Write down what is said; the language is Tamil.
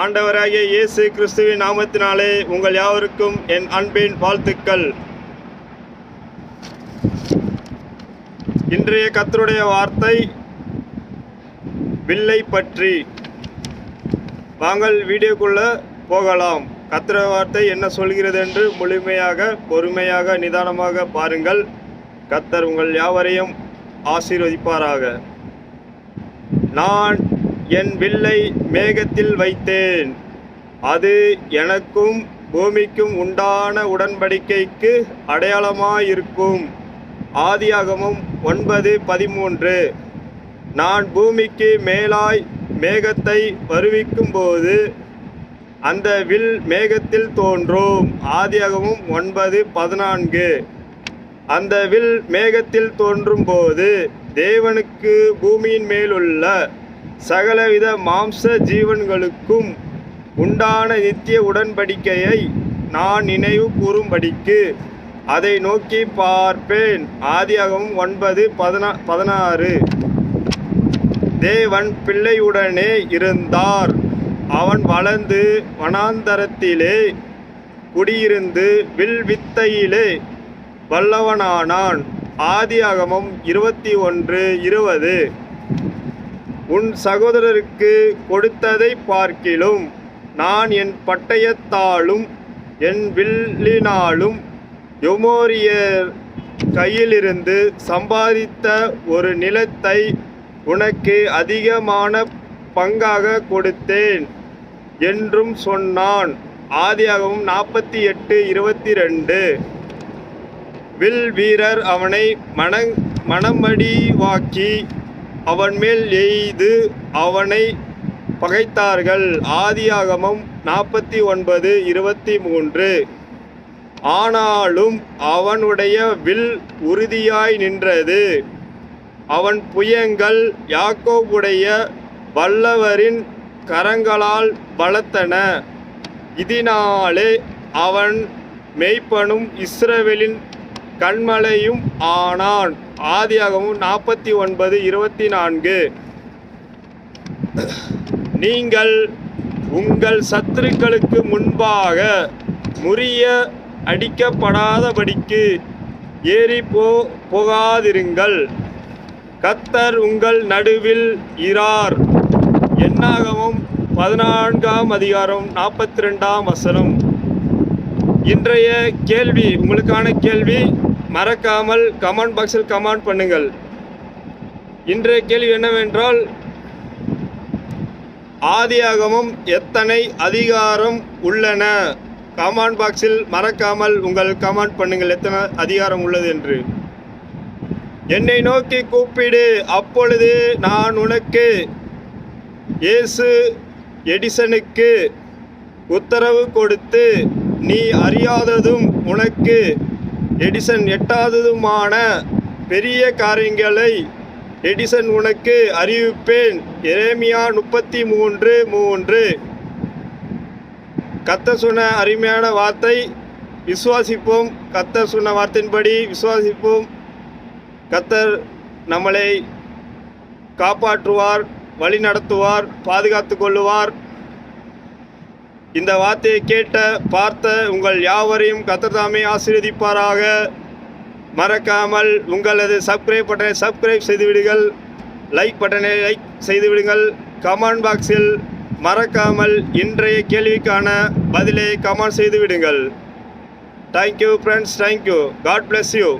ஆண்டவராகிய இயேசு கிறிஸ்துவின் நாமத்தினாலே உங்கள் யாவருக்கும் என் அன்பின் வாழ்த்துக்கள். இன்றைய கர்த்தருடைய வார்த்தை வில்லை பற்றி. வாங்கள் வீடியோக்குள்ள போகலாம். கர்த்தருடைய வார்த்தை என்ன சொல்கிறது என்று முழுமையாக, பொறுமையாக, நிதானமாக பாருங்கள். கர்த்தர் உங்கள் யாவரையும் ஆசீர்வதிப்பாராக. நான் என் வில்லை மேகத்தில் வைத்தேன், அது எனக்கும் பூமிக்கும் உண்டான உடன்படிக்கைக்கு அடையாளமாயிருக்கும். ஆதியாகமம் 9:13. நான் பூமிக்கு மேலாய் மேகத்தை வருவிக்கும் போது அந்த வில் மேகத்தில் தோன்றும். ஆதியாகமம் 9:14. அந்த வில் மேகத்தில் தோன்றும் போது தேவனுக்கு பூமியின் மேலுள்ள சகலவித மாம்ச ஜீவன்களுக்கும் உண்டான நித்திய உடன்படிக்கையை நான் நினைவு கூறும்படிக்கு அதை நோக்கி பார்ப்பேன். ஆதியாகமம் 9:16. தேவன் பிள்ளையுடனே இருந்தார். அவன் வளர்ந்து வனாந்தரத்திலே குடியிருந்து வில் வித்தையிலே வல்லவனானான். ஆதியாகமம் 21:20. உன் சகோதரருக்கு கொடுத்ததை பார்க்கிலும் நான் என் பட்டயத்தாலும் என் வில்லினாலும் எமோரியர் கையிலிருந்து சம்பாதித்த ஒரு நிலத்தை உனக்கு அதிகமான பங்காக கொடுத்தேன் என்றும் சொன்னான். ஆதியாகமம் 48:22. வில் வீரர் அவனை மனமடிவாக்கி அவன் மேல் எய்து அவனை பகைத்தார்கள். ஆதியாகமம் 49:23. ஆனாலும் அவனுடைய வில் உறுதியாய் நின்றது. அவன் புயங்கள் யாக்கோபுடைய வல்லவரின் கரங்களால் பலத்தன. இதனாலே அவன் மெய்ப்பனும் இஸ்ரவேலின் கண்மலையும் ஆனான். ஆதியாகமம் 49:24. நீங்கள் உங்கள் சத்துருக்களுக்கு முன்பாக முறிய அடிக்கப்படாதபடிக்கு ஏறி போகாதிருங்கள். கர்த்தர் உங்கள் நடுவில் இரார். என்னாகமம் 14:42. இன்றைய கேள்வி, உங்களுக்கான கேள்வி, மறக்காமல் கமெண்ட் பாக்ஸில் கமெண்ட் பண்ணுங்கள். இன்றைய கேள்வி என்னவென்றால், ஆதியாகமம் எத்தனை அதிகாரம் உள்ளன? கமெண்ட் பாக்ஸில் மறக்காமல் உங்கள் கமெண்ட் பண்ணுங்கள், எத்தனை அதிகாரம் உள்ளது என்று. என்னை நோக்கி கூப்பிடு, அப்பொழுது நான் உனக்கு. இயேசு எடிசனுக்கு உத்தரவு கொடுத்து நீ அறியாததும் உனக்கு எடிசன் எட்டாததுமான பெரிய காரியங்களை எடிசன் உனக்கு அறிவிப்பேன். எரேமியா 33:3. கர்த்தர் சொன்ன அருமையான வார்த்தை. விசுவாசிப்போம். கர்த்தர் சொன்ன வார்த்தையின்படி விசுவாசிப்போம். கர்த்தர் நம்மளை காப்பாற்றுவார், வழி நடத்துவார், பாதுகாத்து கொள்ளுவார். இந்த வார்த்தையை கேட்ட பார்த்த உங்கள் யாவரையும் கர்த்தர் தாமே ஆசீர்வதிப்பாராக. மறக்காமல் உங்களது சப்ஸ்கிரைப் பட்டனை சப்ஸ்கிரைப் செய்துவிடுங்கள், லைக் பட்டனை லைக் செய்துவிடுங்கள். கமெண்ட் பாக்ஸில் மறக்காமல் இன்றைய கேள்விக்கான பதிலை கமெண்ட் செய்துவிடுங்கள். Thank you friends, thank you. God bless you.